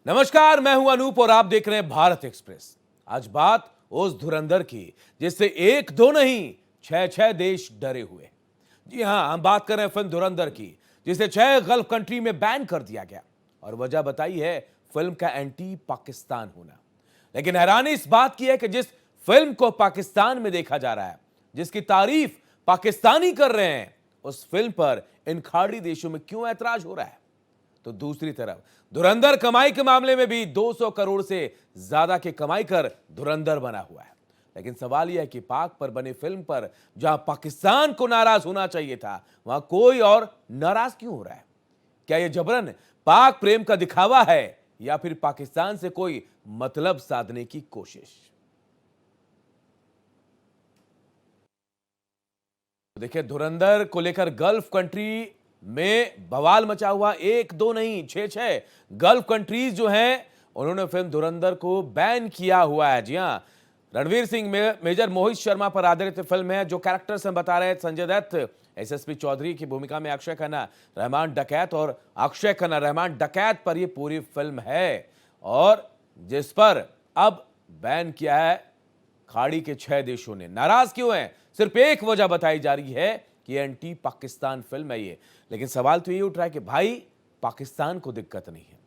नमस्कार, मैं हूं अनूप और आप देख रहे हैं भारत एक्सप्रेस। आज बात उस धुरंधर की जिससे एक दो नहीं छह छह देश डरे हुए। जी हां, हम बात कर रहे हैं फिल्म धुरंधर की जिसे 6 गल्फ कंट्री में बैन कर दिया गया और वजह बताई है फिल्म का एंटी पाकिस्तान होना। लेकिन हैरानी इस बात की है कि जिस फिल्म को पाकिस्तान में देखा जा रहा है, जिसकी तारीफ पाकिस्तानी कर रहे हैं, उस फिल्म पर इन खाड़ी देशों में क्यों ऐतराज हो रहा है। तो दूसरी तरफ धुरंधर कमाई के मामले में भी 200 करोड़ से ज्यादा की कमाई कर धुरंधर बना हुआ है। लेकिन सवाल यह है कि पाक पर बनी फिल्म पर जहां पाकिस्तान को नाराज होना चाहिए था, वहां कोई और नाराज क्यों हो रहा है। क्या यह जबरन पाक प्रेम का दिखावा है या फिर पाकिस्तान से कोई मतलब साधने की कोशिश। देखिए, धुरंधर को लेकर गल्फ कंट्री में बवाल मचा हुआ। एक दो नहीं, छह छह गल्फ कंट्रीज जो हैं उन्होंने फिल्म धुरंधर को बैन किया हुआ है। जी हां, रणवीर सिंह मेजर मोहित शर्मा पर आधारित फिल्म है। जो कैरेक्टर्स हम बता रहे हैं, संजय दत्त एसएसपी चौधरी की भूमिका में, अक्षय खन्ना रहमान डकैत और अक्षय खन्ना रहमान डकैत पर यह पूरी फिल्म है और जिस पर अब बैन किया है खाड़ी के 6 देशों ने। नाराज क्यों हैं? सिर्फ एक वजह बताई जा रही है कि एंटी पाकिस्तान फिल्म है ये। लेकिन सवाल तो ये उठ रहा है कि भाई पाकिस्तान को दिक्कत नहीं है,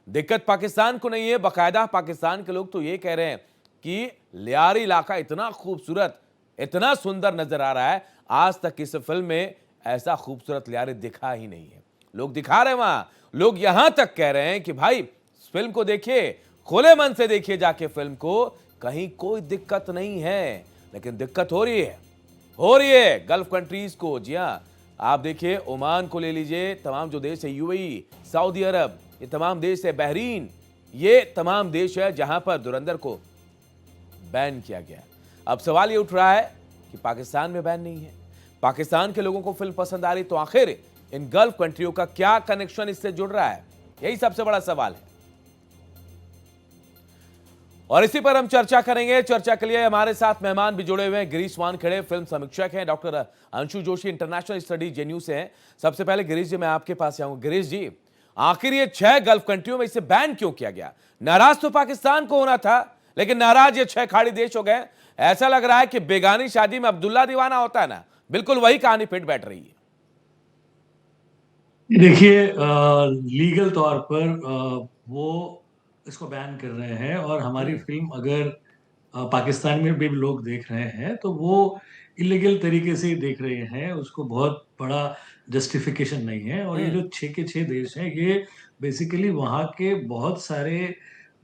दिक्कत पाकिस्तान को नहीं है। बाकायदा पाकिस्तान के लोग तो ये कह रहे हैं कि लियारी इलाका इतना खूबसूरत, इतना सुंदर नजर आ रहा है, आज तक इस फिल्म में ऐसा खूबसूरत लियारी दिखा ही नहीं है। लोग दिखा रहे हैं वहां, लोग यहां तक कह रहे हैं कि भाई इस फिल्म को देखिए, खुले मन से देखिए जाके फिल्म को, कहीं कोई दिक्कत नहीं है। लेकिन दिक्कत हो रही है गल्फ कंट्रीज को। जी हां, आप देखिए ओमान को ले लीजिए, तमाम जो देश है, यूएई, सऊदी अरब, ये तमाम देश है, बहरीन, ये तमाम देश है जहां पर धुरंधर को बैन किया गया। अब सवाल ये उठ रहा है कि पाकिस्तान में बैन नहीं है, पाकिस्तान के लोगों को फिल्म पसंद आ रही, तो आखिर इन गल्फ कंट्रियों का क्या कनेक्शन इससे जुड़ रहा है, यही सबसे बड़ा सवाल है। और इसी पर हम चर्चा करेंगे। चर्चा के लिए हमारे साथ मेहमान भी जुड़े हुए हैं। गिरीश वानखेड़े फिल्म समीक्षक हैं, doctor Anshu Joshi international study JNU से हैं। सबसे पहले गिरीश जी, मैं आपके पास आऊंगा। गिरीश जी, आखिर ये 6 गल्फ कंट्रियों में इसे बैन क्यों किया गया? नाराज तो पाकिस्तान को होना था, लेकिन नाराज ये 6 खाड़ी देश हो गए। ऐसा लग रहा है कि बेगानी शादी में अब्दुल्ला दीवाना होता है ना, बिल्कुल वही कहानी फिट बैठ रही है। देखिए, लीगल तौर पर वो इसको बैन कर रहे हैं और हमारी फिल्म अगर पाकिस्तान में भी लोग देख रहे हैं तो वो इलीगल तरीके से ही देख रहे हैं, उसको बहुत बड़ा जस्टिफिकेशन नहीं है। और ये जो 6 के 6 देश हैं, ये बेसिकली वहाँ के बहुत सारे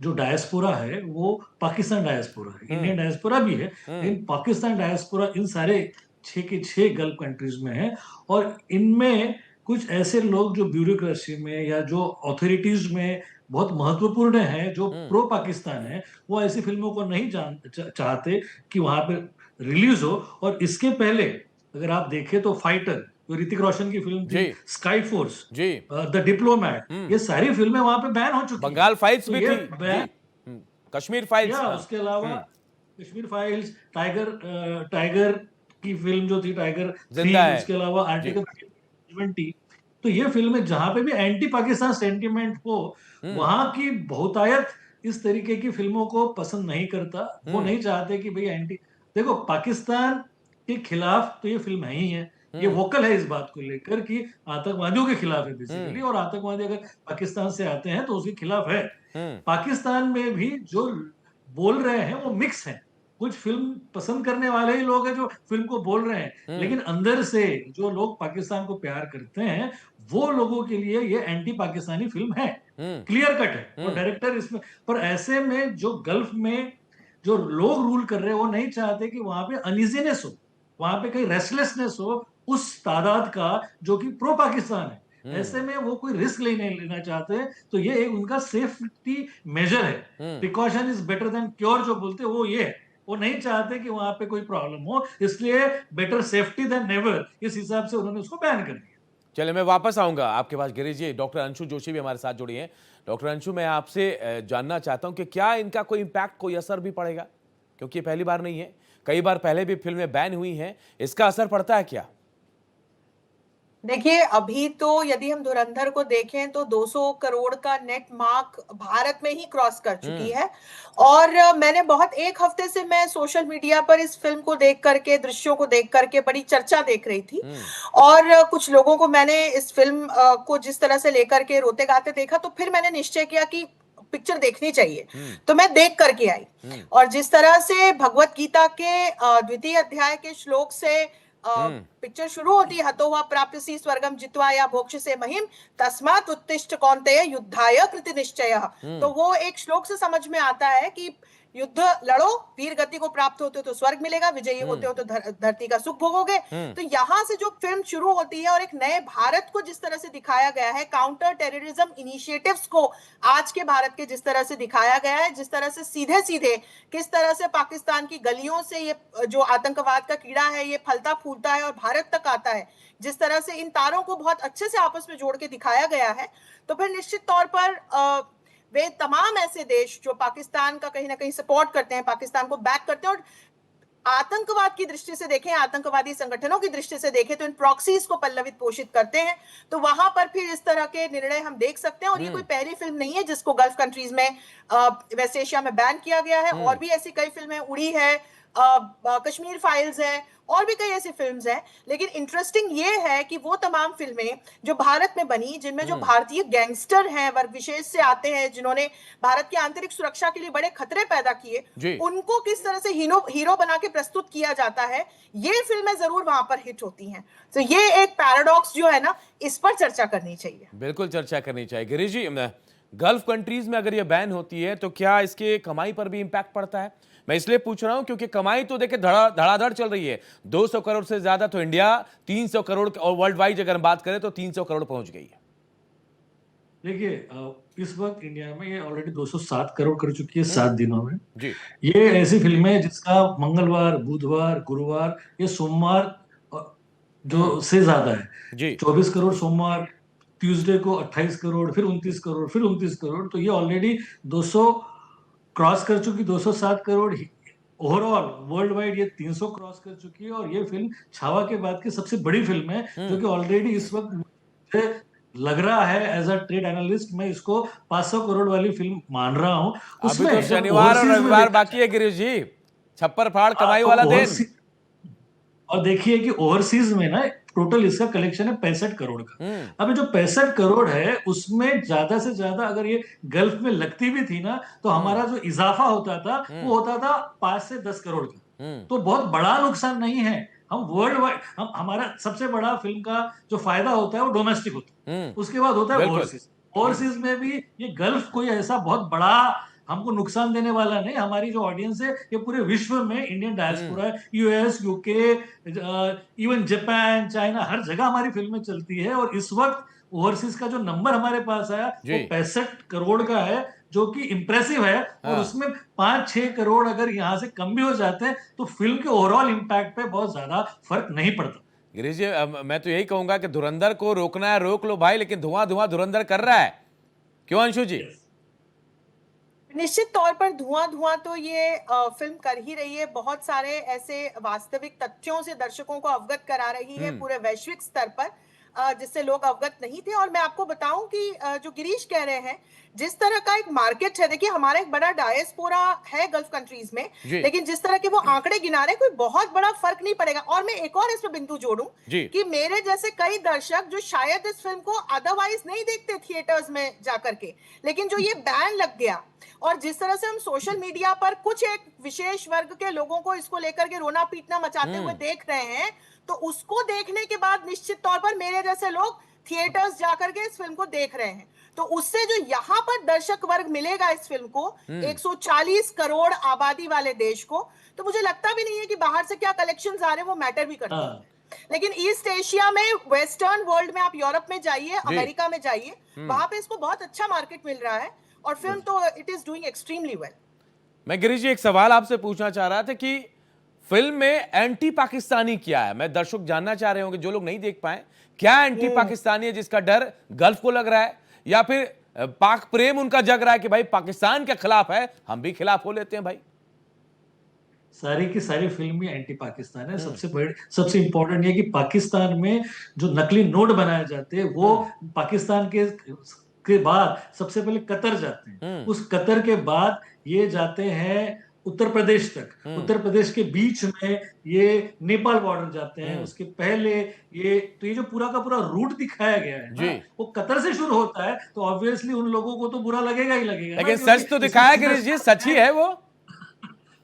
जो डायस्पोरा है वो पाकिस्तान डायस्पोरा है, इंडियन डायस्पोरा भी है, लेकिन पाकिस्तान डायस्पोरा इन सारे 6 के 6 गल्फ कंट्रीज में है। और इनमें कुछ ऐसे लोग जो ब्यूरोक्रेसी में या जो अथॉरिटीज में बहुत महत्वपूर्ण है, जो प्रो पाकिस्तान है, वो ऐसी फिल्मों को नहीं चाहते कि वहां पे रिलीज हो। और इसके पहले अगर आप देखें तो फाइटर, जो ऋतिक रोशन की फिल्म थी, जी स्काई फोर्स, जी, द डिप्लोमैट, ये सारी फिल्में वहां पे बैन हो चुकी हैं। बंगाल फाइल्स तो भी ये थी जी। Ban, Kashmir files. या हाँ। उसके अलावा कश्मीर फाइल्स, टाइगर की फिल्म जो थी टाइगर 3, जिंदा है उसके अलावा जी। आर्टिकल 70। तो ये फिल्में जहां पे भी एंटी पाकिस्तान सेंटिमेंट हो, वहां की बहुतायत इस तरीके की फिल्मों को पसंद नहीं करता। वो नहीं चाहते कि भाई एंटी, देखो पाकिस्तान के खिलाफ तो ये फिल्म है ही है, ये वोकल है इस बात को लेकर कि आतंकवादियों के खिलाफ है बेसिकली, और आतंकवादी अगर पाकिस्तान से आते हैं तो उसके खिलाफ है। पाकिस्तान में भी जो बोल रहे हैं वो मिक्स है, कुछ फिल्म पसंद करने वाले ही लोग हैं जो फिल्म को बोल रहे हैं, लेकिन अंदर से जो लोग पाकिस्तान को प्यार करते हैं, वो लोगों के लिए ये एंटी पाकिस्तानी फिल्म है, क्लियर कट है। और डायरेक्टर इसमें, पर ऐसे में जो गल्फ में जो लोग रूल कर रहे हैं, वो नहीं चाहते कि वहां पे अनइजीनेस हो, वहां पे कहीं रेस्टलेसनेस हो उस तादाद का जो कि प्रो पाकिस्तान है। ऐसे में वो कोई रिस्क लेना चाहते हैं, तो ये एक उनका सेफ्टी मेजर है। Precaution is better than cure जो बोलते हैं वो ये है, वो नहीं चाहते कि वहां पे कोई प्रॉब्लम हो, इसलिए बेटर सेफ्टी देन नेवर, इस हिसाब से उन्होंने उसको बैन कर दिया। चलिए, मैं वापस आऊंगा आपके पास गिरीश जी। डॉक्टर अंशु जोशी भी हमारे साथ जुड़ी हैं। डॉक्टर अंशु, मैं आपसे जानना चाहता हूं कि क्या इनका कोई इंपैक्ट, कोई असर भी पड़ेगा, क्योंकि ये पहली बार नहीं है, कई बार पहले भी फिल्में बैन हुई हैं, इसका असर पड़ता है क्या? देखिए, अभी तो यदि हम धुरंधर को देखें तो 200 करोड़ का नेट मार्क भारत में ही क्रॉस कर चुकी है। और मैंने बहुत, एक हफ्ते से मैं सोशल मीडिया पर इस फिल्म को देख करके, दृश्यों को देख करके बड़ी चर्चा देख रही थी। और कुछ लोगों को मैंने इस फिल्म को जिस तरह से लेकर के रोते गाते देखा, तो फिर मैंने निश्चय किया कि पिक्चर देखनी चाहिए। तो मैं देख करके आई, और जिस तरह से भगवत गीता के द्वितीय अध्याय के श्लोक से पिक्चर शुरू होती है, हतो हुआ प्राप्यसि स्वर्गम जित्वा या भोक्ष से महिम तस्मात् उत्तिष्ठ कौन्तेय युद्धाय कृति निश्चयः। तो वो एक श्लोक से समझ में आता है कि युद्ध लड़ो, वीर गति को प्राप्त होते हो तो स्वर्ग मिलेगा, विजयी होते हो तो धरती का सुख भोगोगे। तो यहाँ से जो फिल्म शुरू होती है और एक नए भारत को जिस तरह से दिखाया गया है, काउंटर टेररिज्म इनिशिएटिव्स को आज के भारत के जिस तरह से दिखाया गया है, जिस तरह से सीधे सीधे किस तरह से पाकिस्तान की गलियों से ये जो आतंकवाद का कीड़ा है ये फलता फूलता है और भारत तक आता है, जिस तरह से इन तारों को बहुत अच्छे से आपस में जोड़ के दिखाया गया है, तो फिर निश्चित तौर पर वे तमाम ऐसे देश जो पाकिस्तान का कहीं ना कहीं सपोर्ट करते हैं, पाकिस्तान को बैक करते हैं, और आतंकवाद की दृष्टि से देखें, आतंकवादी संगठनों की दृष्टि से देखें, तो इन प्रॉक्सीज को पल्लवित पोषित करते हैं। तो वहां पर फिर इस तरह के निर्णय हम देख सकते हैं। और ये कोई पहली फिल्म नहीं है जिसको गल्फ कंट्रीज में, वेस्ट एशिया में बैन किया गया है। और भी ऐसी कई फिल्में, उड़ी है, कश्मीर फाइल्स है, और भी कई ऐसी फिल्म्स हैं। लेकिन इंटरेस्टिंग ये है कि वो तमाम फिल्में जो भारत में बनी, जिनमें जो भारतीय गैंगस्टर हैं, वर्ग विशेष से आते हैं, जिन्होंने भारत की आंतरिक सुरक्षा के लिए बड़े खतरे पैदा किए, उनको किस तरह से हीरो बना के प्रस्तुत किया जाता है, ये फिल्में जरूर वहां पर हिट होती हैं। तो ये एक पैराडॉक्स जो है ना, इस पर चर्चा करनी चाहिए। बिल्कुल चर्चा करनी चाहिए। गिरीश जी, गल्फ कंट्रीज में अगर ये बैन होती है तो क्या इसके कमाई पर भी इंपैक्ट पड़ता है? मैं इसलिए पूछ रहा हूं क्योंकि कमाई तो देखिए धड़ाधड़ चल रही है। 200 करोड़ से ज्यादा तो इंडिया, 300 करोड़, और वर्ल्ड वाइड अगर हम बात करें तो 300 करोड़ पहुंच गई है। देखिए, इस वक्त इंडिया में ये ऑलरेडी 207 करोड़ कर चुकी है 7 दिनों में। जी। ये ऐसी फिल्म है जिसका मंगलवार, बुधवार, गुरुवार, ये सोमवार जो से ज्यादा है। जी। 24 करोड़ सोमवार, ट्यूसडे को 28 करोड़, फिर 29 करोड़, फिर 29 करोड़। तो ये ऑलरेडी 200 क्रॉस कर चुकी, 207 करोड़। ओवरऑल वर्ल्ड वाइड ये 300 क्रॉस कर चुकी है। और ये फिल्म छावा के बाद की सबसे बड़ी फिल्म है, जो कि ऑलरेडी इस वक्त मुझे लग रहा है, एज अ ट्रेड एनालिस्ट, मैं इसको 500 करोड़ वाली फिल्म मान रहा हूं। अभी उसमें तो जब शनिवार और ओवरसीज में रविवार बाकी है गिरीश जी, छप्पर फाड़ कमाई वाला दिन। और देखिए कि ओवरसीज में ना टोटल इसका कलेक्शन है 65 करोड़ का। अब ये जो 65 करोड़ है, उसमें ज्यादा से ज्यादा अगर ये गल्फ में लगती भी थी ना, तो हमारा जो इजाफा होता था वो होता था 5 से 10 करोड़ का। तो बहुत बड़ा नुकसान नहीं है। हम वर्ल्ड वाइड, हमारा सबसे बड़ा फिल्म का जो फायदा होता है वो डोमेस्टिक होता है, उसके बाद होता है ओवरसीज। ओवरसीज में भी ये गल्फ कोई ऐसा बहुत बड़ा हमको नुकसान देने वाला नहीं। हमारी जो ऑडियंस है ये पूरे विश्व में, इंडियन डायस्पोरा है, US, UK, even Japan, China, हर जगह हमारी फिल्में चलती है। और इस वक्त ओवरसीज का जो नंबर हमारे पास आया वो 65 करोड़ का है, जो कि इंप्रेसिव है। और उसमें 5-6 करोड़ अगर यहां से कम भी हो जाते हैं तो फिल्म के ओवरऑल इंपैक्ट पे बहुत ज्यादा फर्क नहीं पड़ता। गिरीश जी, मैं तो यही कहूंगा कि धुरंधर को रोकना है रोक लो भाई, लेकिन धुआं धुआं धुरंधर कर रहा है। क्यों अंशु जी? निश्चित तौर पर धुआं धुआं तो ये फिल्म कर ही रही है। बहुत सारे ऐसे वास्तविक तथ्यों से दर्शकों को अवगत करा रही है पूरे वैश्विक स्तर पर, जिससे लोग अवगत नहीं थे। और मैं आपको बताऊं कि जो गिरीश कह रहे हैं, जिस तरह का एक मार्केट है, देखिए हमारा एक बड़ा डायस्पोरा है गल्फ कंट्रीज में, लेकिन जिस तरह के वो आंकड़े गिना रहे, कोई बहुत बड़ा फर्क नहीं पड़ेगा। और मैं एक और इसमें बिंदु जोड़ूं कि मेरे जैसे कई दर्शक जो शायद इस फिल्म को अदरवाइज नहीं देखते थिएटर्स में जाकर के, लेकिन जो ये बैन लग गया और जिस तरह से हम सोशल मीडिया पर कुछ एक विशेष वर्ग के लोगों को इसको लेकर के रोना पीटना मचाते हुए देख रहे हैं, तो उसको देखने के बाद निश्चित तौर पर मेरे जैसे लोग थिएटर्स जाकर के इस फिल्म को देख रहे हैं। तो उससे जो यहाँ पर दर्शक वर्ग मिलेगा इस फिल्म को, 140 करोड़ आबादी वाले देश को, तो मुझे लगता भी नहीं है कि बाहर से क्या कलेक्शंस आ रहे हैं वो मैटर भी करते हैं। लेकिन ईस्ट एशिया में, वेस्टर्न वर्ल्ड में, आप यूरोप में जाइए, अमेरिका में जाइए, वहां पे इसको बहुत अच्छा मार्केट मिल रहा है और फिल्म तो it is doing extremely well. मैं गिरीश जी एक सवाल आपसे पूछना चाह रहा था कि फिल्म में एंटी पाकिस्तानी क्या है? मैं दर्शक जानना चाह रहे होंगे जो लोग नहीं देख पाए, क्या एंटी पाकिस्तानी है जिसका डर गल्फ को लग रहा है, या फिर पाक प्रेम उनका जग रहा है कि भाई पाकिस्तान के खिलाफ है, हम भी खिलाफ हो लेते हैं भाई? सारी की सारी फिल्म ही एंटी पाकिस्तान है। सबसे इम्पोर्टेंट ये कि पाकिस्तान में जो नकली नोट बनाए जाते हैं वो पाकिस्तान के बाद सबसे पहले कतर जाते हैं। उस कतर के बाद ये जाते हैं उत्तर प्रदेश तक। उत्तर प्रदेश के बीच में ये नेपाल बॉर्डर जाते हैं। उसके पहले ये जो पूरा का पूरा रूट दिखाया गया है ना, वो कतर से शुरू होता है, तो ऑब्वियसली उन लोगों को तो बुरा लगेगा ही लगेगा। लेकिन सच तो दिखाया गिरीश जी, सच ही है वो।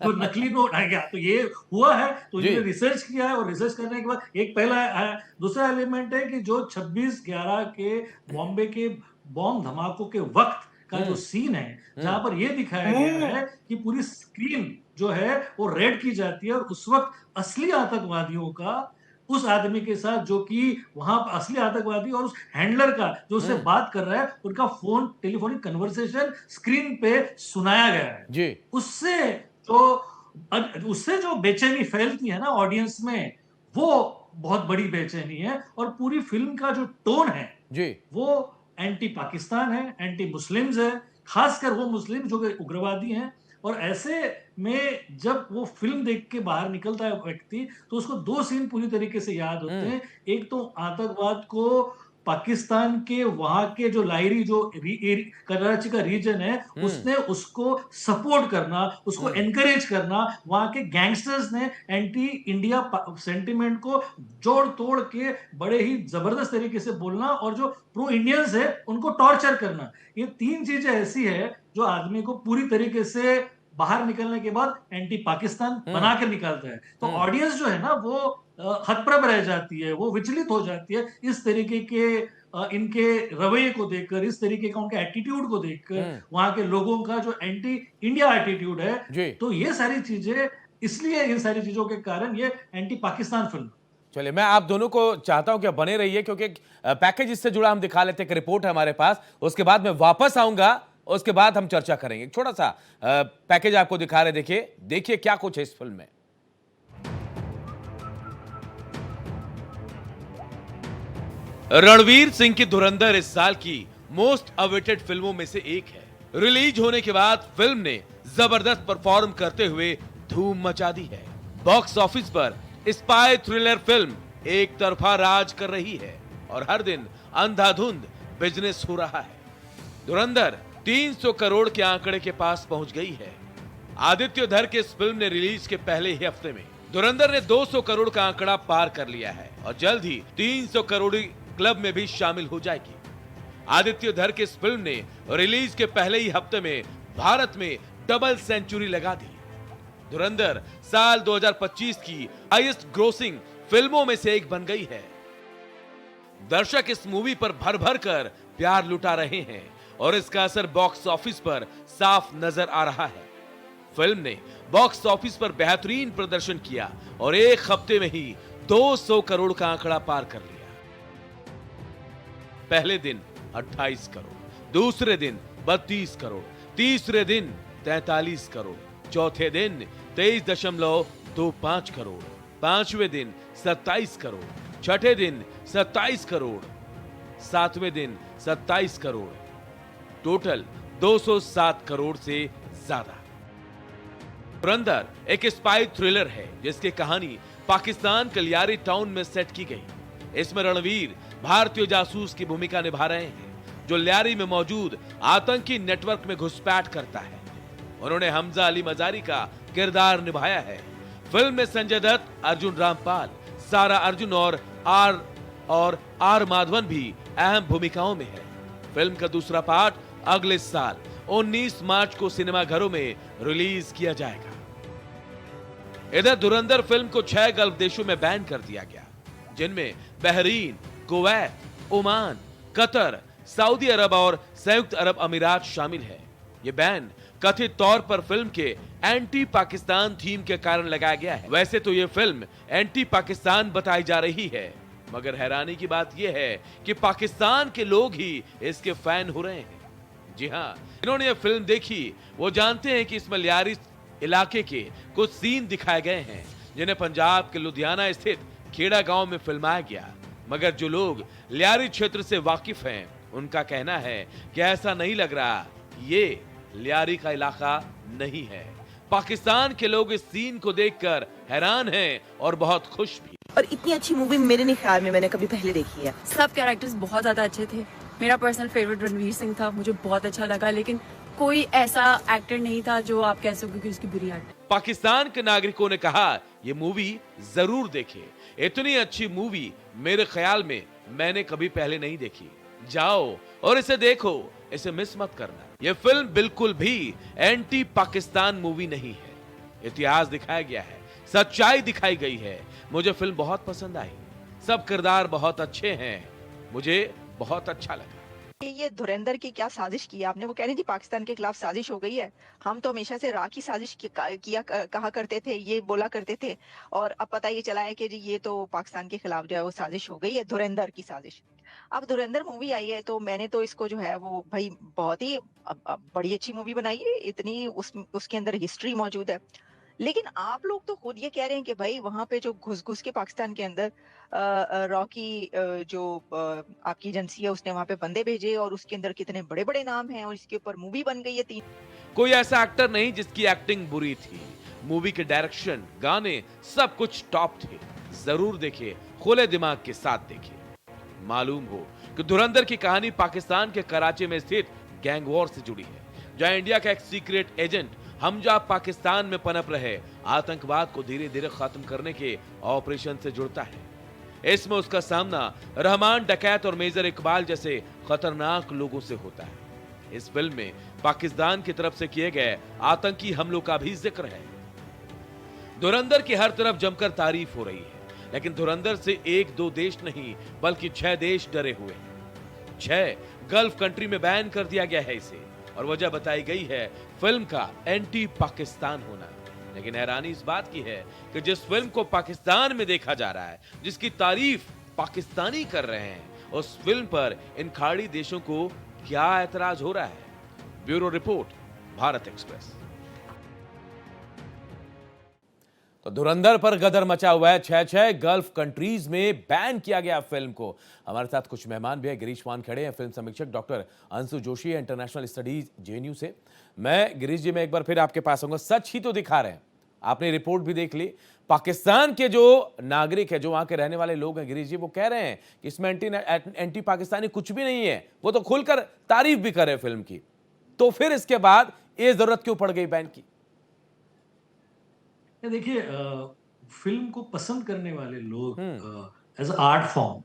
तो नकली नोट आ गया, तो ये हुआ है, तो इन्होंने रिसर्च किया है, और रिसर्च करने के बाद एक पहला है। दूसरा एलिमेंट है कि जो 26/11 के बॉम्बे के बॉम्ब धमाकों के वक्त का जो सीन है, जहां पर ये दिखाया गया है कि पूरी स्क्रीन जो है वो रेड की जाती है, और उस वक्त असली आतंकवादियों का उस आदमी के साथ, जो कि वहां पर असली आतंकवादी और उस हैंडलर का जो उससे बात कर रहा है, उनका टेलीफोनिक कन्वर्सेशन स्क्रीन पे सुनाया गया है जी। उससे जो बेचैनी फैलती है ना ऑडियंस में, वो बहुत बड़ी बेचैनी है। और पूरी फिल्म का जो टोन है जी, वो एंटी पाकिस्तान है, एंटी मुस्लिम्स है, खासकर वो मुस्लिम जो उग्रवादी हैं। और ऐसे में जब वो फिल्म देख के बाहर निकलता है व्यक्ति, तो उसको दो सीन पूरी तरीके से याद होते हैं। एक तो आतंकवाद को पाकिस्तान के वहां के जो लाहौरी जो कराची का रीजन है, उसने उसको सपोर्ट करना, उसको एनकरेज करना, वहां के गैंगस्टर्स ने एंटी इंडिया सेंटिमेंट को जोड़ तोड़ के बड़े ही जबरदस्त तरीके से बोलना, और जो प्रो इंडियंस है उनको टॉर्चर करना। ये तीन चीजें ऐसी है जो आदमी को पूरी तरीके से बाहर निकलने के बाद एंटी पाकिस्तान बना के निकालता है। तो ऑडियंस जो है ना, वो हतप्रभ रह जाती है, वो विचलित हो जाती है इस तरीके के इनके रवैये को देखकर, इस तरीके का उनके एटीट्यूड को देखकर, वहां के लोगों का जो एंटी इंडिया एटीट्यूड है। तो ये सारी चीजें, इसलिए इन सारी चीजों के कारण ये एंटी पाकिस्तान फिल्म। चलिए, मैं आप दोनों को चाहता हूं कि आप बने रहिए, क्योंकि पैकेज इससे जुड़ा हम दिखा लेते हैं, एक रिपोर्ट है हमारे पास, उसके बाद मैं वापस आऊंगा, उसके बाद हम चर्चा करेंगे। छोटा सा पैकेज आपको दिखा रहे, देखिए क्या कुछ है इस फिल्म में। रणवीर सिंह की धुरंधर इस साल की मोस्ट अवेटेड फिल्मों में से एक है। रिलीज होने के बाद फिल्म ने जबरदस्त परफॉर्म करते हुए धूम मचा दी है। बॉक्स ऑफिस पर स्पाई थ्रिलर फिल्म एक तरफा राज कर रही है और हर दिन अंधाधुंध बिजनेस हो रहा है। धुरंधर 300 करोड़ के आंकड़े के पास पहुंच गई है। आदित्य धर के इस फिल्म ने रिलीज के पहले ही हफ्ते में धुरंधर ने 200 करोड़ का आंकड़ा पार कर लिया है और जल्द ही 300 करोड़ क्लब में भी शामिल हो जाएगी। आदित्य धर की इस फिल्म ने रिलीज के पहले ही हफ्ते में भारत में डबल सेंचुरी लगा दी। धुरंधर साल 2025 की हाईएस्ट ग्रोसिंग फिल्मों में से एक बन गई है। दर्शक इस मूवी पर भर भर कर प्यार लुटा रहे हैं और इसका असर बॉक्स ऑफिस पर साफ नजर आ रहा है। फिल्म ने बॉक्स ऑफिस पर बेहतरीन प्रदर्शन किया और एक हफ्ते में ही 200 करोड़ का आंकड़ा पार कर लिया। पहले दिन 28 करोड़, दूसरे दिन 32 करोड़, तीसरे दिन 43 करोड़, चौथे दिन 23.25 करोड़, पांचवें दिन 27 करोड़, छठे दिन 27 करोड़, सातवें दिन 27 करोड़, टोटल 207 करोड़ से ज्यादा। धुरंधर एक स्पाई थ्रिलर है जिसकी कहानी पाकिस्तान के लियारी टाउन में सेट की गई। इसमें रणवीर भारतीय जासूस की भूमिका निभा रहे हैं जो लियारी में मौजूद आतंकी नेटवर्क में घुसपैठ करता है। उन्होंने हमजा अली मजारी का किरदार निभाया है। फिल्म में संजय दत्त, अर्जुन रामपाल, सारा अर्जुन और आर माधवन भी अहम भूमिकाओं में है। फिल्म का दूसरा पार्ट अगले साल 19 मार्च को सिनेमाघरों में रिलीज किया जाएगा। इधर धुरंधर फिल्म को 6 गल्फ देशों में बैन कर दिया गया, जिनमें Bahrain, Kuwait, Oman, Qatar, Saudi Arabia और संयुक्त अरब अमीरात शामिल है। यह बैन कथित तौर पर फिल्म के एंटी पाकिस्तान थीम के कारण लगाया गया है। वैसे तो यह फिल्म एंटी पाकिस्तान बताई जा रही है, मगर हैरानी की बात यह है कि पाकिस्तान के लोग ही इसके फैन हो रहे हैं। जी हाँ, इन्होंने यह फिल्म देखी, वो जानते हैं कि इसमें लियारी इलाके के कुछ सीन दिखाए गए हैं जिन्हें पंजाब के लुधियाना स्थित खेड़ा गांव में फिल्माया गया। मगर जो लोग लियारी क्षेत्र से वाकिफ हैं, उनका कहना है कि ऐसा नहीं लग रहा, ये लियारी का इलाका नहीं है। पाकिस्तान के लोग इस सीन को देखकर हैरान हैं और बहुत खुश भी। और इतनी अच्छी मूवी मेरे नहीं ख्याल में मैंने कभी पहले देखी है। सब कैरेक्टर्स बहुत ज्यादा अच्छे थे। मेरा पर्सनल फेवरेट रणवीर सिंह था, मुझे बहुत अच्छा लगा, लेकिन कोई ऐसा एक्टर नहीं था जो आप कह सको कि उसकी बुरी एक्टिंग। पाकिस्तान के नागरिकों ने कहा ये मूवी जरूर देखे, इतनी अच्छी मूवी मेरे ख्याल में मैंने कभी पहले नहीं देखी। जाओ और इसे देखो, इसे मिस मत करना। ये फिल्म बिल्कुल भी एंटी पाकिस्तान मूवी नहीं है। इतिहास दिखाया गया है, सच्चाई दिखाई गई है। मुझे फिल्म बहुत पसंद आई, सब किरदार बहुत अच्छे हैं, मुझे बहुत अच्छा लगा। ये धुरंधर की क्या साजिश की आपने? वो कह रही थी पाकिस्तान के खिलाफ साजिश हो गई है। हम तो हमेशा से रा की साजिश कहा करते थे, ये बोला करते थे, और अब पता ये चला है कि जी ये तो पाकिस्तान के खिलाफ जो है वो साजिश हो गई है, धुरंधर की साजिश। अब धुरंधर मूवी आई है तो मैंने तो इसको जो है वो भाई बहुत ही बड़ी अच्छी मूवी बनाई है, इतनी उसके अंदर हिस्ट्री मौजूद है। लेकिन आप लोग तो खुद ये कह रहे हैं कि भाई वहां पे जो घुस घुस के पाकिस्तान के अंदर रॉकी जो आपकी एजेंसी है उसने वहां पे बंदे भेजे और उसके अंदर कितने बड़े बड़े नाम हैं और इसके ऊपर मूवी बन गई है 3। कोई ऐसा एक्टर नहीं जिसकी एक्टिंग बुरी थी। मूवी के डायरेक्शन, गाने, सब कुछ टॉप थे। जरूर देखिए, खुले दिमाग के साथ देखिए। मालूम हो कि धुरंधर की कहानी पाकिस्तान के कराची में स्थित गैंग वॉर से जुड़ी है, जहां इंडिया का एक सीक्रेट एजेंट हमजा पाकिस्तान में पनप रहे आतंकवाद को धीरे धीरे खत्म करने के ऑपरेशन से जुड़ता है। इसमें उसका सामना रहमान डकैत और मेजर इकबाल जैसे खतरनाक लोगों से होता है। इस फिल्म में पाकिस्तान की तरफ से किए गए आतंकी हमलों का भी जिक्र है। धुरंधर की हर तरफ जमकर तारीफ हो रही है, लेकिन धुरंधर से 1-2 देश नहीं बल्कि 6 देश डरे हुए हैं। 6 गल्फ कंट्री में बैन कर दिया गया है इसे, और वजह बताई गई है फिल्म का एंटी पाकिस्तान होना। लेकिन हैरानी इस बात की है कि जिस फिल्म को पाकिस्तान में देखा जा रहा है, जिसकी तारीफ पाकिस्तानी कर रहे हैं, उस फिल्म पर इन खाड़ी देशों को क्या ऐतराज हो रहा है। Bureau report, Bharat express. तो धुरंधर पर गदर मचा हुआ है। 6 गल्फ कंट्रीज में बैन किया गया फिल्म को। हमारे साथ कुछ मेहमान भी है। गिरीश मान खड़े हैं, फिल्म समीक्षक डॉक्टर अंशु जोशी है इंटरनेशनल स्टडीज जेएनयू से। मैं गिरीश जी, मैं एक बार फिर आपके पास आऊंगा। सच ही तो दिखा रहे हैं, आपने रिपोर्ट भी देख ली। पाकिस्तान के जो नागरिक है, जो वहां के रहने वाले लोग हैं गिरीश जी, वो कह रहे हैं कि इसमें एंटी पाकिस्तानी कुछ भी नहीं है। वो तो खुलकर तारीफ भी कर रहे हैं फिल्म की। तो फिर इसके बाद ये जरूरत क्यों पड़ गई बैन की? देखिए, फिल्म को पसंद करने वाले लोग एज आर्ट फॉर्म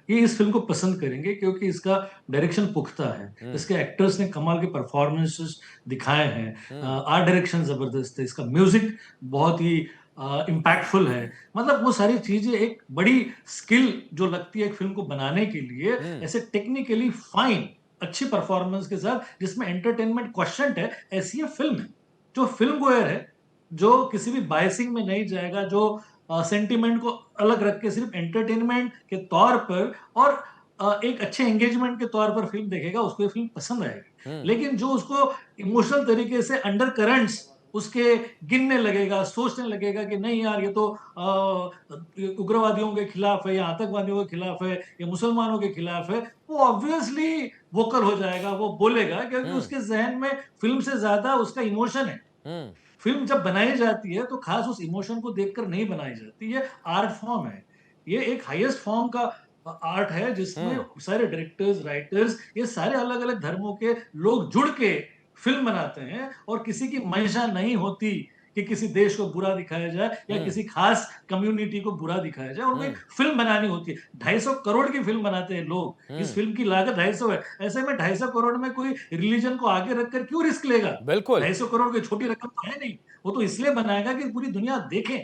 ये इस फिल्म को पसंद करेंगे, क्योंकि इसका डायरेक्शन पुख्ता है, इसके एक्टर्स ने कमाल के परफॉर्मेंसेस दिखाए हैं, आर्ट डायरेक्शन जबरदस्त है, इसका म्यूजिक बहुत ही इम्पैक्टफुल है। मतलब वो सारी चीजें एक बड़ी स्किल जो लगती है एक फिल्म को बनाने के लिए, ऐसे टेक्निकली फाइन अच्छी परफॉर्मेंस के साथ, जिसमें एंटरटेनमेंट क्वेश्चन है, ऐसी ये फिल्म है जो फिल्म गोयर है, जो किसी भी बायसिंग में नहीं जाएगा, जो सेंटिमेंट को अलग रख के सिर्फ एंटरटेनमेंट के तौर पर और एक अच्छे एंगेजमेंट के तौर पर फिल्म देखेगा, उसको ये फिल्म पसंद आएगी। लेकिन जो उसको इमोशनल तरीके से अंडर करंट्स उसके गिनने लगेगा, सोचने लगेगा कि नहीं यार ये तो उग्रवादियों के खिलाफ है, या आतंकवादियों के खिलाफ है, या मुसलमानों के खिलाफ है, वो ऑब्वियसली वोकल हो जाएगा, वो बोलेगा, क्योंकि उसके जहन में फिल्म से ज्यादा उसका इमोशन है। फिल्म जब बनाई जाती है तो खास उस इमोशन को देखकर नहीं बनाई जाती, ये आर्ट फॉर्म है, ये एक हाईएस्ट फॉर्म का आर्ट है, जिसमें सारे डायरेक्टर्स, राइटर्स, ये सारे अलग अलग धर्मों के लोग जुड़ के फिल्म बनाते हैं, और किसी की मंशा नहीं होती कि किसी देश को बुरा दिखाया जाए या किसी खास कम्युनिटी को बुरा दिखाया जाए। उनको एक फिल्म बनानी होती है। 250 करोड़ की फिल्म बनाते हैं लोग, इस फिल्म की लागत 250 है। ऐसे में 250 करोड़ में कोई रिलीजन को आगे रखकर क्यों रिस्क लेगा? बिल्कुल। 250 करोड़ की छोटी रकम तो है नहीं, वो तो इसलिए बनाएगा कि पूरी दुनिया देखे।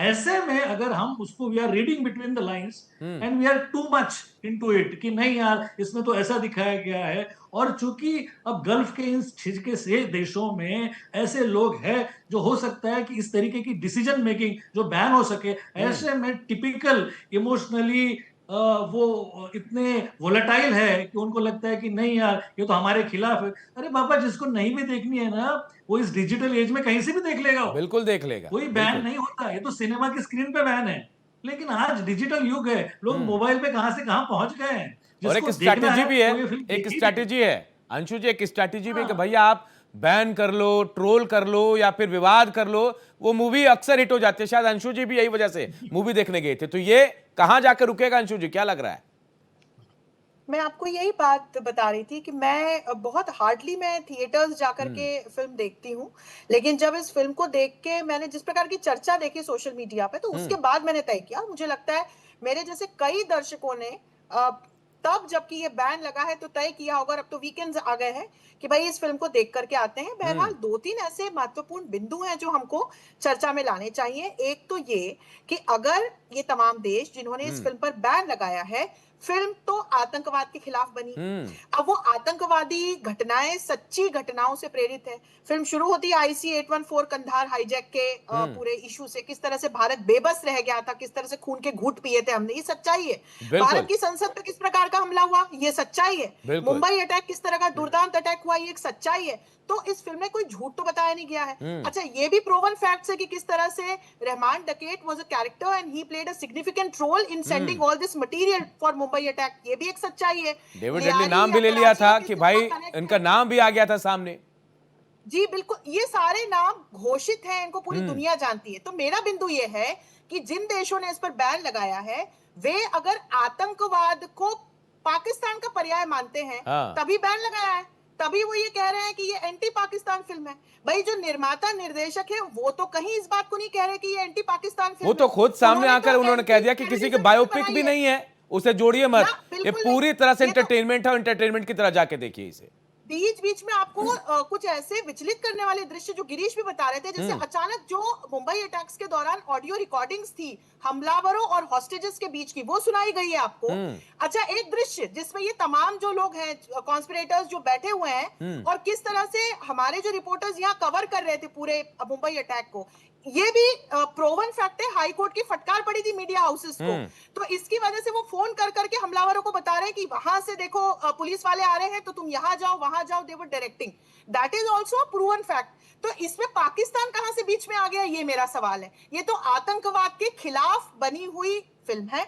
ऐसे में अगर हम उसको we are reading between the lines and we are too much into it कि नहीं यार इसमें तो ऐसा दिखाया गया है, और चूंकि अब गल्फ के इन छिजके से देशों में ऐसे लोग हैं जो हो सकता है कि इस तरीके की डिसीजन मेकिंग जो बैन हो सके, ऐसे में टिपिकल इमोशनली वो इतने वोलेटाइल है कि उनको लगता है कि नहीं यार ये तो हमारे खिलाफ है। अरे बाबा, जिसको नहीं भी देखनी है ना, वो इस डिजिटल एज में कहीं से भी देख लेगा, बिल्कुल देख लेगा, कोई बैन नहीं होता। ये तो सिनेमा की स्क्रीन पे बैन है, लेकिन आज डिजिटल युग है, लोग मोबाइल पे कहां से कहां पहुंच गए हैं। और एक स्ट्रैटेजी भी है, एक स्ट्रैटेजी है अंशु जी, एक स्ट्रैटेजी भी कि भैया आप बैन कर लो, ट्रोल कर लो या फिर विवाद कर लो, वो मूवी अक्सर हिट हो जाती है। शायद अंशु जी भी यही वजह से मूवी देखने गए थे। तो ये कहां जाकर रुकेगा अंशु जी, क्या लग रहा है? मैं आपको यही बात बता रही थी कि मैं बहुत हार्डली मैं थिएटर्स जाकर के फिल्म देखती हूँ, लेकिन जब इस फिल्म को देख के मैंने जिस प्रकार की चर्चा देखी सोशल मीडिया पे, तो उसके बाद मैंने तय किया, मुझे लगता है मेरे जैसे कई दर्शकों ने तब जबकि ये बैन लगा है तो तय किया होगा, और अब तो वीकेंड्स आ गए हैं कि भाई इस फिल्म को देख करके आते हैं। बहरहाल 2-3 ऐसे महत्वपूर्ण बिंदु हैं जो हमको चर्चा में लाने चाहिए। एक तो ये कि अगर ये तमाम देश जिन्होंने इस फिल्म पर बैन लगाया है, फिल्म तो आतंकवाद के खिलाफ बनी, अब वो आतंकवादी घटनाएं सच्ची घटनाओं से प्रेरित है। फिल्म शुरू होती है IC-814 कंधार हाईजैक के पूरे इशू से, किस तरह से भारत बेबस रह गया था, किस तरह से खून के घूंट पिए थे हमने, ये सच्चाई है। भारत की संसद पे किस प्रकार का हमला हुआ, ये सच्चाई है। मुंबई अटैक किस तरह का दुर्दांत अटैक हुआ, ये एक सच्चाई है। तो इस फिल्म में कोई झूठ तो बताया नहीं गया है। अच्छा, ये भी प्रूवन फैक्ट्स है कि किस तरह से Rahman Dakait was a character and he played a significant role in sending all this material for Mumbai attack, ये भी एक सच्चाई है। डेविड हेडली नाम भी ले लिया था कि भाई इनका नाम भी आ गया था सामने। जी बिल्कुल, ये सारे नाम घोषित हैं, इनको पूरी दुनिया जानती है। तो मेरा बिंदु ये है कि जिन देशों ने इस पर बैन लगाया है, वे अगर आतंकवाद को पाकिस्तान का पर्याय मानते हैं, तभी बैन लगाया है, तभी वो ये कह रहे हैं कि ये एंटी पाकिस्तान फिल्म है। भाई जो निर्माता निर्देशक है वो तो कहीं इस बात को नहीं कह रहे कि ये एंटी पाकिस्तान फिल्म वो तो खुद सामने आकर उन्होंने कह दिया कि किसी के बायोपिक भी नहीं है, उसे जोड़िए मत, ये पूरी तरह से एंटरटेनमेंट है, एंटरटेनमेंट की तरह जाके देखिए इसे। बीच बीच में आपको कुछ ऐसे विचलित करने वाले दृश्य जो गिरीश भी बता रहे थे, जैसे अचानक जो मुंबई अटैक्स के दौरान ऑडियो रिकॉर्डिंग्स थी हमलावरों और हॉस्टेजेस के बीच की, वो सुनाई गई है आपको। अच्छा, एक दृश्य जिसमें ये तमाम जो लोग हैं कॉन्स्पिरेटर्स जो बैठे हुए हैं और किस तरह से हमारे जो रिपोर्टर्स यहाँ कवर कर रहे थे पूरे मुंबई अटैक को, ये भी प्रोवन फैक्ट है। हाई कोर्ट की फटकार पड़ी थी मीडिया हाउसेस को, तो इसकी वजह से वो फोन कर करके हमलावरों को बता रहे हैं कि वहां से देखो पुलिस वाले आ रहे हैं तो तुम यहां जाओ वहां जाओ, they were directing, that is also a proven fact. तो इसमें पाकिस्तान कहां से बीच में आ गया, ये मेरा सवाल है। ये तो आतंकवाद के खिलाफ बनी हुई फिल्म है।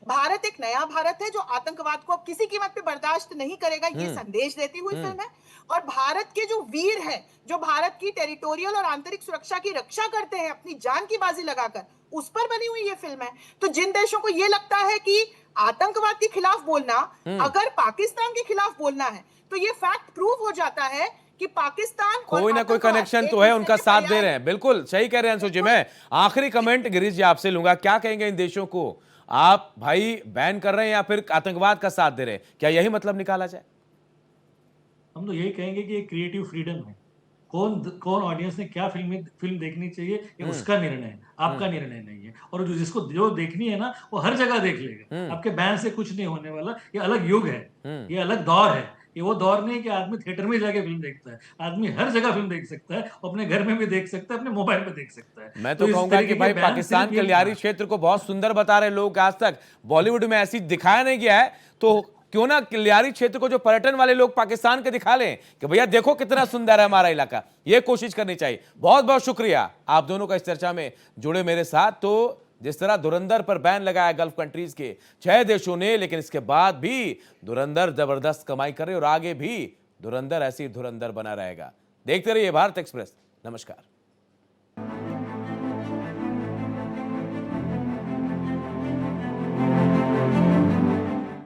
भारत एक नया भारत है जो आतंकवाद को अब किसी कीमत पे बर्दाश्त नहीं करेगा, ये संदेश देती हुई फिल्म है। और भारत के जो वीर हैं, जो भारत की टेरिटोरियल और आंतरिक सुरक्षा की रक्षा करते हैं अपनी जान की बाजी लगाकर, उस पर बनी हुई ये फिल्म है। तो जिन देशों को ये लगता है कि आतंकवाद के खिलाफ बोलना अगर पाकिस्तान के खिलाफ बोलना है, तो ये फैक्ट प्रूव हो जाता है कि पाकिस्तान कोई ना कोई कनेक्शन तो है, उनका साथ दे रहे हैं। बिल्कुल सही कह रहे हैं अंशु जी। मैं आखिरी कमेंट गिरीश जी आपसे लूंगा, क्या कहेंगे इन देशों को, आप भाई बैन कर रहे हैं या फिर आतंकवाद का साथ दे रहे हैं, क्या यही मतलब निकाला जाए? हम तो यही कहेंगे कि ये क्रिएटिव फ्रीडम है। कौन ऑडियंस ने क्या फिल्म देखनी चाहिए, ये उसका निर्णय है, आपका निर्णय नहीं है। और जिसको जो देखनी है ना, वो हर जगह देख लेगा। आपके बैन से कुछ नहीं होने वाला। ये अलग युग है, ये अलग दौर है। ये वो दौर नहीं कि आदमी थिएटर में जाके फिल्म देखता है। आदमी हर जगह फिल्म देख सकता है, अपने घर में भी देख सकता है, अपने मोबाइल पे देख सकता है। मैं तो कहूंगा कि भाई पाकिस्तान के लियारी क्षेत्र को बहुत सुंदर बता रहे लोग, आज तक बॉलीवुड में ऐसी दिखाया नहीं गया है, तो क्यों ना लियारी क्षेत्र को जो पर्यटन वाले लोग पाकिस्तान के दिखा लें कि भैया देखो कितना सुंदर है हमारा इलाका। ये कोशिश करनी चाहिए। बहुत बहुत शुक्रिया आप दोनों का इस चर्चा में जुड़े मेरे साथ। तो जिस तरह धुरंधर पर बैन लगाया गल्फ कंट्रीज के 6 देशों ने, लेकिन इसके बाद भी धुरंधर जबरदस्त कमाई करे और आगे भी धुरंधर ऐसी धुरंधर बना रहेगा। देखते रहिए भारत एक्सप्रेस। नमस्कार।